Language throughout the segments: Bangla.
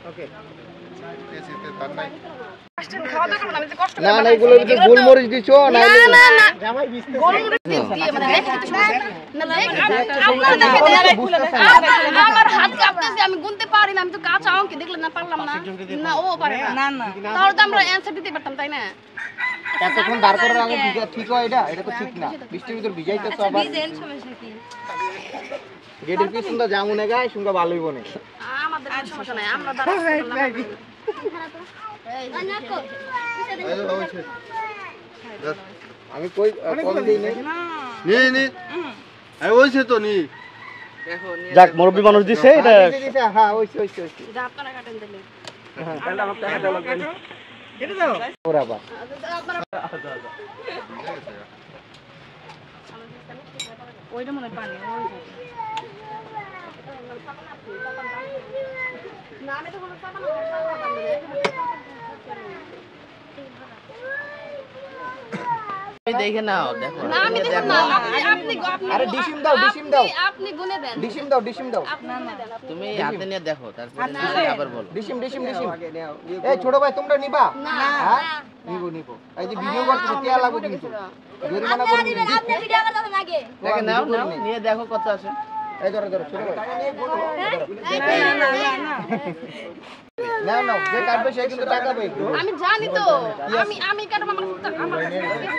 ওকে না না এগুলো গোলমরিচ দিছো না না না জামাই বিস্তে গোলমরিচ দিয়ে মানে দেখতে না আমার হাত কাঁপতেছে আমি গুনতে পারি না আমি তো কাঁচা অঙ্কে দেখলে না পারলাম না না ও পারে না না তাহলে তো আমরা অ্যানসার দিতে পারতাম তাই না এতক্ষণ দাঁড় করার আগে ঠিক হয় এটা তো ঠিক না বৃষ্টির ভিতর ভিজাইতেছো আবার ডিজাইন সমস্যা কি গেটের পিছনটা জামুনে গায় সুঙ্গা ভালোই বনে আমাদের সমস্যা নাই আমরা দাঁড়াই আমি কই কল দেই নাই নি এই ওইছে তো নি যাক মুরব্বি মানুষ দিছে এটা হ্যাঁ ওইছে আপনারা কাটেন দিলে হ্যাঁ তাহলে আমার টাকা দাও এটা দাও ওরা বা ওইটা মনে পানি না আমি তো কোনো পাতা দেখে নাও দেখো না আমি দেখো না আপনি আরে ডিসিম দাও আপনি গুনে দেন ডিসিম দাও আপনি গুনে দেন তুমি হাতে নিয়ে দেখো তারপর আবার বলো ডিসিম এই ছোট ভাই তোমরা নিবা হ্যাঁ নিবো এই যে ভিডিও করতে টিয়া লাগবে কিন্তু জরিমানা করবে আপনি ভিডিও করতে আগে দেখে নাও নিয়ে দেখো কত আছে এই ধরো ছোট ভাই না যে কাটবে সে কিন্তু টাকা পাবে আমি জানি তো আমি কাটব আমার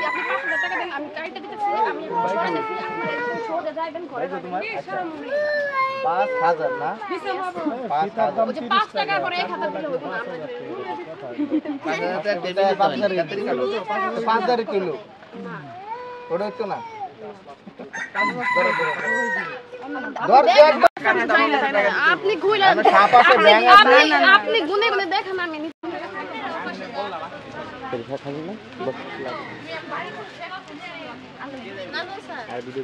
আপনি 5,000 টাকা দেন আমি কাইটা দিতেছি আমি সরে নিছি আপনারা সোজা যাবেন ঘরে তোমার 5,000 না 5,000 ওই যে 5 টাকা করে 1,000 দিলে হইব না আমরা 5,000 কিলো ওটা তো না আপনি কইলা আপনি গুনে দেখেন আমি পরীক্ষা খাবি না আর ভিডিও